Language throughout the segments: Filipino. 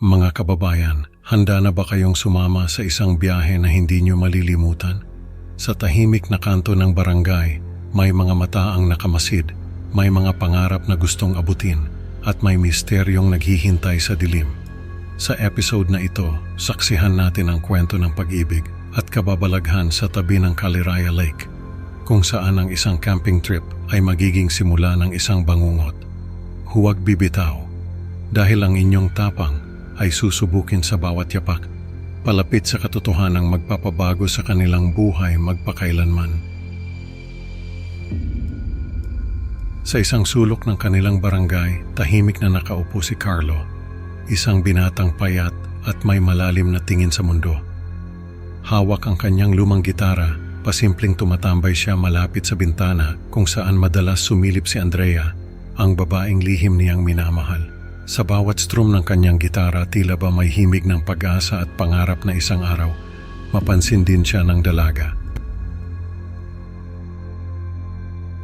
Mga kababayan, handa na ba kayong sumama sa isang biyahe na hindi nyo malilimutan? Sa tahimik na kanto ng barangay, may mga mata ang nakamasid, may mga pangarap na gustong abutin, at may misteryong naghihintay sa dilim. Sa episode na ito, saksihan natin ang kwento ng pag-ibig at kababalaghan sa tabi ng Caliraya Lake, kung saan ang isang camping trip ay magiging simula ng isang bangungot. Huwag bibitaw, dahil ang inyong tapang ay susubukin sa bawat yapak, palapit sa katotohanang magpapabago sa kanilang buhay magpakailanman. Sa isang sulok ng kanilang barangay, tahimik na nakaupo si Carlo, isang binatang payat at may malalim na tingin sa mundo. Hawak ang kanyang lumang gitara, pasimpleng tumatambay siya malapit sa bintana kung saan madalas sumilip si Andrea, ang babaeng lihim niyang minamahal. Sa bawat strum ng kanyang gitara, tila ba may himig ng pag-asa at pangarap na isang araw, mapansin din siya ng dalaga.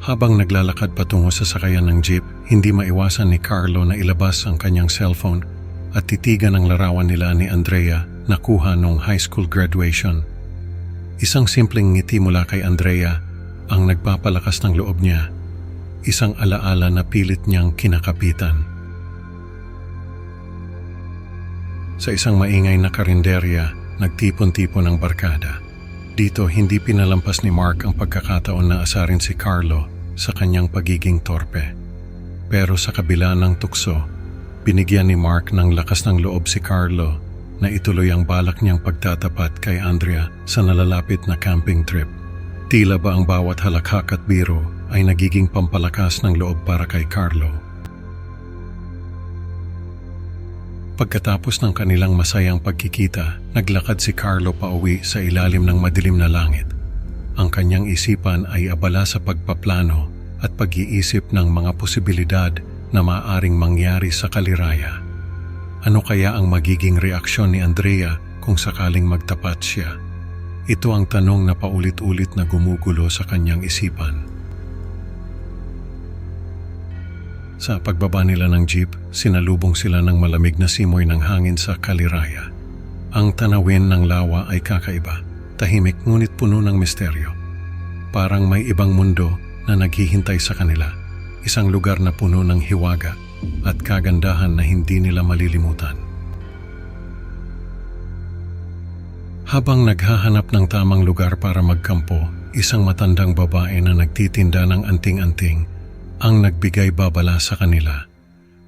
Habang naglalakad patungo sa sakayan ng jeep, hindi maiwasan ni Carlo na ilabas ang kanyang cellphone at titigan ang larawan nila ni Andrea na kuha noong high school graduation. Isang simpleng ngiti mula kay Andrea ang nagpapalakas ng loob niya, isang alaala na pilit niyang kinakapitan. Sa isang maingay na karinderya, nagtipon-tipon ang barkada. Dito, hindi pinalampas ni Mark ang pagkakataon na asarin si Carlo sa kanyang pagiging torpe. Pero sa kabila ng tukso, binigyan ni Mark ng lakas ng loob si Carlo na ituloy ang balak niyang pagtatapat kay Andrea sa nalalapit na camping trip. Tila ba ang bawat halakhak at biro ay nagiging pampalakas ng loob para kay Carlo. Pagkatapos ng kanilang masayang pagkikita, naglakad si Carlo pauwi sa ilalim ng madilim na langit. Ang kanyang isipan ay abala sa pagpaplano at pag-iisip ng mga posibilidad na maaaring mangyari sa Caliraya. Ano kaya ang magiging reaksyon ni Andrea kung sakaling magtapat siya? Ito ang tanong na paulit-ulit na gumugulo sa kanyang isipan. Sa pagbaba nila ng jeep, sinalubong sila ng malamig na simoy ng hangin sa Caliraya. Ang tanawin ng lawa ay kakaiba, tahimik ngunit puno ng misteryo. Parang may ibang mundo na naghihintay sa kanila, isang lugar na puno ng hiwaga at kagandahan na hindi nila malilimutan. Habang naghahanap ng tamang lugar para magkampo, isang matandang babae na nagtitinda ng anting-anting ang nagbigay babala sa kanila.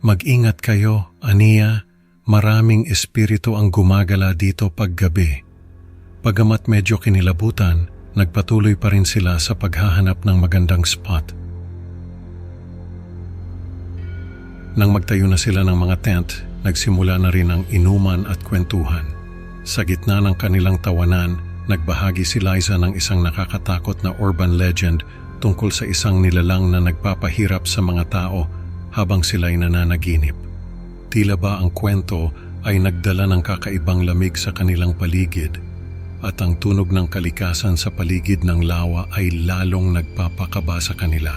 Mag-ingat kayo, Ania, maraming espiritu ang gumagala dito paggabi. Pagamat medyo kinilabutan, nagpatuloy pa rin sila sa paghahanap ng magandang spot. Nang magtayo na sila ng mga tent, nagsimula na rin ang inuman at kwentuhan. Sa gitna ng kanilang tawanan, nagbahagi si Liza ng isang nakakatakot na urban legend tungkol sa isang nilalang na nagpapahirap sa mga tao habang sila'y nananaginip. Tila ba ang kwento ay nagdala ng kakaibang lamig sa kanilang paligid at ang tunog ng kalikasan sa paligid ng lawa ay lalong nagpapakaba sa kanila.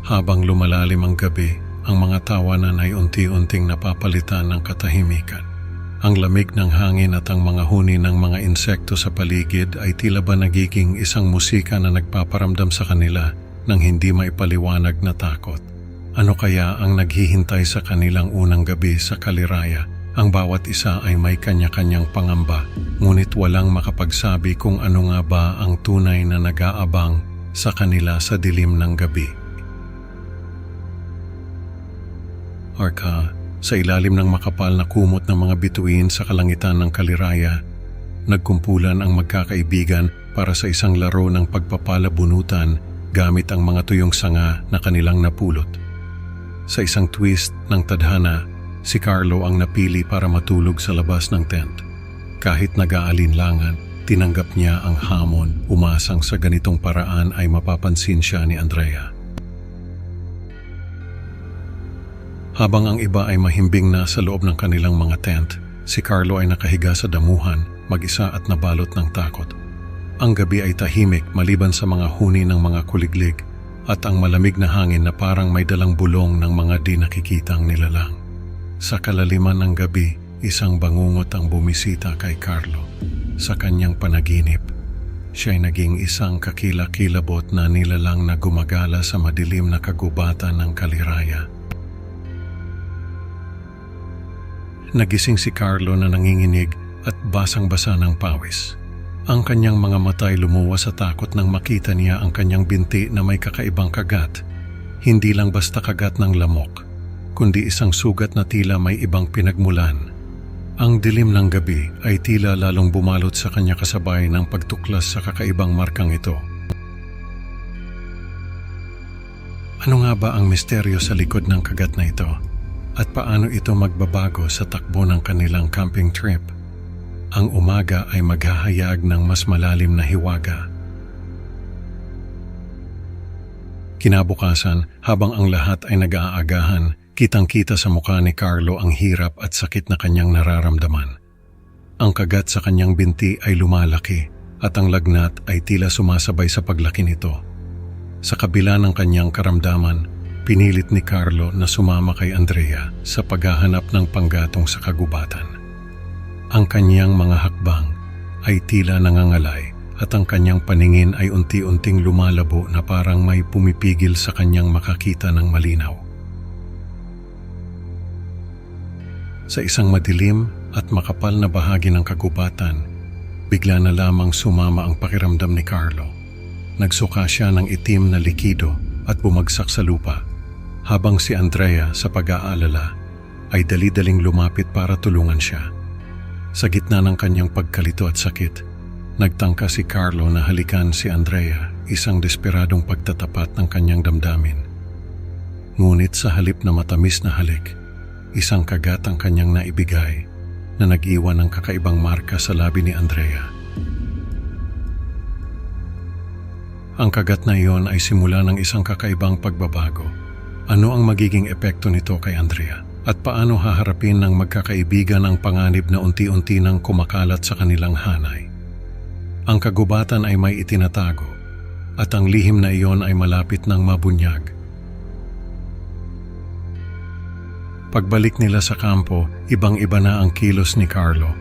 Habang lumalalim ang gabi, ang mga tawanan ay unti-unting napapalitan ng katahimikan. Ang lamig ng hangin at ang mga huni ng mga insekto sa paligid ay tila ba nagiging isang musika na nagpaparamdam sa kanila ng hindi maipaliwanag na takot. Ano kaya ang naghihintay sa kanilang unang gabi sa Caliraya? Ang bawat isa ay may kanya-kanyang pangamba, ngunit walang makapagsabi kung ano nga ba ang tunay na nag-aabang sa kanila sa dilim ng gabi. Arka, sa ilalim ng makapal na kumot ng mga bituin sa kalangitan ng Caliraya, nagkumpulan ang magkakaibigan para sa isang laro ng pagpapalabunutan gamit ang mga tuyong sanga na kanilang napulot. Sa isang twist ng tadhana, si Carlo ang napili para matulog sa labas ng tent. Kahit nag-aalinlangan, tinanggap niya ang hamon, umasang sa ganitong paraan ay mapapansin siya ni Andrea. Habang ang iba ay mahimbing na sa loob ng kanilang mga tent, si Carlo ay nakahiga sa damuhan, mag-isa at nabalot ng takot. Ang gabi ay tahimik maliban sa mga huni ng mga kuliglig at ang malamig na hangin na parang may dalang bulong ng mga di nakikitang nilalang. Sa kalaliman ng gabi, isang bangungot ang bumisita kay Carlo. Sa kanyang panaginip, siya'y naging isang kakilakilabot na nilalang na gumagala sa madilim na kagubatan ng kaliraya. Nagising si Carlo na nanginginig at basang-basa ng pawis. Ang kanyang mga mata'y lumuwas sa takot nang makita niya ang kanyang binti na may kakaibang kagat. Hindi lang basta kagat ng lamok, kundi isang sugat na tila may ibang pinagmulan. Ang dilim ng gabi ay tila lalong bumalot sa kanya kasabay ng pagtuklas sa kakaibang markang ito. Ano nga ba ang misteryo sa likod ng kagat na ito? At paano ito magbabago sa takbo ng kanilang camping trip? Ang umaga ay maghahayag ng mas malalim na hiwaga. Kinabukasan, habang ang lahat ay nag-aagahan, kitang-kita sa mukha ni Carlo ang hirap at sakit na kanyang nararamdaman. Ang kagat sa kanyang binti ay lumalaki at ang lagnat ay tila sumasabay sa paglaki nito. Sa kabila ng kanyang karamdaman, pinilit ni Carlo na sumama kay Andrea sa paghahanap ng panggatong sa kagubatan. Ang kanyang mga hakbang ay tila nangangalay at ang kanyang paningin ay unti-unting lumalabo na parang may pumipigil sa kanyang makakita ng malinaw. Sa isang madilim at makapal na bahagi ng kagubatan, bigla na lamang sumama ang pakiramdam ni Carlo. Nagsuka siya ng itim na likido at bumagsak sa lupa, habang si Andrea sa pag-aalala ay dali-daling lumapit para tulungan siya. Sa gitna ng kanyang pagkalito at sakit, nagtangka si Carlo na halikan si Andrea, isang desperadong pagtatapat ng kanyang damdamin. Ngunit sa halip na matamis na halik, isang kagat ang kanyang naibigay na nag-iwan ng kakaibang marka sa labi ni Andrea. Ang kagat na iyon ay simula ng isang kakaibang pagbabago. Ano ang magiging epekto nito kay Andrea? At paano haharapin ng magkakaibigan ang panganib na unti-unti nang kumakalat sa kanilang hanay? Ang kagubatan ay may itinatago at ang lihim na iyon ay malapit ng mabunyag. Pagbalik nila sa kampo, ibang-iba na ang kilos ni Carlo.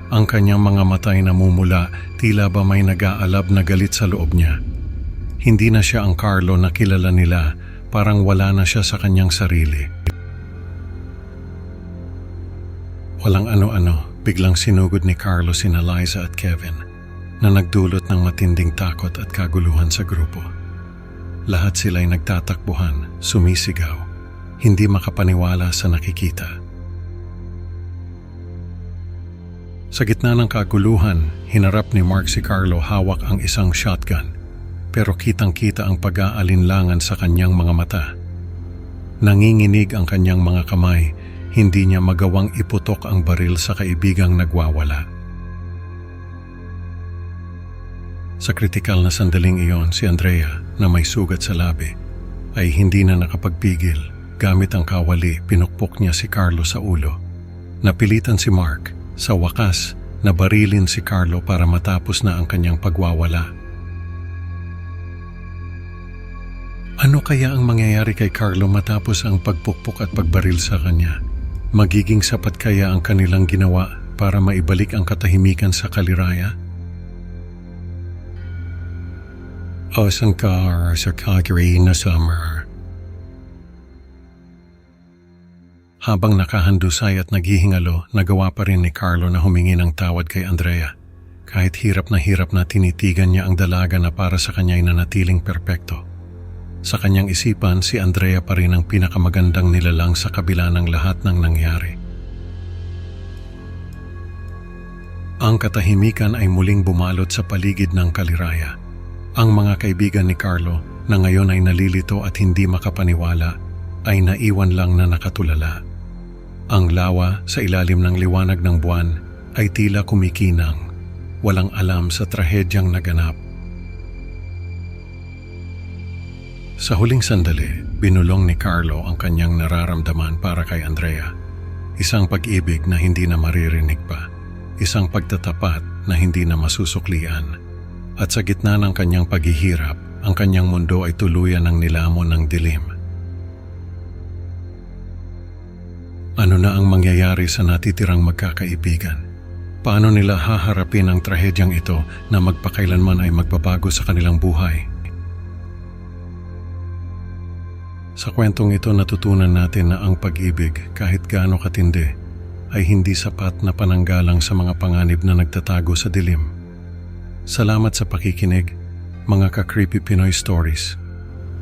Ang kanyang mga matay namumula, tila ba may nag-aalab na galit sa loob niya. Hindi na siya ang Carlo na kilala nila, parang wala na siya sa kanyang sarili. Walang ano-ano, biglang sinugod ni Carlo sina Liza at Kevin na nagdulot ng matinding takot at kaguluhan sa grupo. Lahat sila'y nagtatakbuhan, sumisigaw, hindi makapaniwala sa nakikita. Sa gitna ng kaguluhan, hinarap ni Mark si Carlo hawak ang isang shotgun, pero kitang-kita ang pag-aalinlangan sa kanyang mga mata. Nanginginig ang kanyang mga kamay, hindi niya magawang iputok ang baril sa kaibigang nagwawala. Sa kritikal na sandaling iyon, si Andrea, na may sugat sa labi, ay hindi na nakapagpigil. Gamit ang kawali, pinukpok niya si Carlo sa ulo. Napilitan si Mark, sa wakas, na barilin si Carlo para matapos na ang kanyang pagwawala. Ano kaya ang mangyayari kay Carlo matapos ang pagpukpok at pagbaril sa kanya? Magiging sapat kaya ang kanilang ginawa para maibalik ang katahimikan sa kaliraya? O sangkar sa Calgary na summer. Habang nakahandusay at naghihingalo, nagawa pa rin ni Carlo na humingi ng tawad kay Andrea. Kahit hirap na tinitigan niya ang dalaga na para sa kanya ay nanatiling perpekto. Sa kanyang isipan, si Andrea pa rin ang pinakamagandang nilalang sa kabila ng lahat ng nangyari. Ang katahimikan ay muling bumalot sa paligid ng kaliraya. Ang mga kaibigan ni Carlo, na ngayon ay nalilito at hindi makapaniwala, ay naiwan lang na nakatulala. Ang lawa sa ilalim ng liwanag ng buwan ay tila kumikinang, walang alam sa trahedyang naganap. Sa huling sandali, binulong ni Carlo ang kanyang nararamdaman para kay Andrea. Isang pag-ibig na hindi na maririnig pa. Isang pagtatapat na hindi na masusuklian. At sa gitna ng kanyang paghihirap, ang kanyang mundo ay tuluyan ng nilamon ng dilim. Ano na ang mangyayari sa natitirang magkakaibigan? Paano nila haharapin ang trahedyang ito na magpakailanman ay magbabago sa kanilang buhay? Sa kwentong ito natutunan natin na ang pag-ibig, kahit gaano katindi, ay hindi sapat na pananggalang sa mga panganib na nagtatago sa dilim. Salamat sa pakikinig, mga ka-Creepy Pinoy Stories.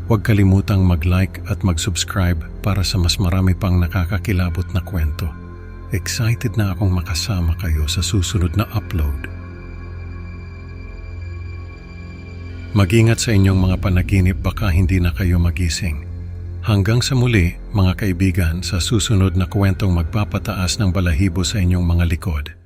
Huwag kalimutang mag-like at mag-subscribe para sa mas marami pang nakakakilabot na kwento. Excited na akong makasama kayo sa susunod na upload. Mag-ingat sa inyong mga panaginip, baka hindi na kayo magising. Hanggang sa muli, mga kaibigan, sa susunod na kwentong magpapataas ng balahibo sa inyong mga likod.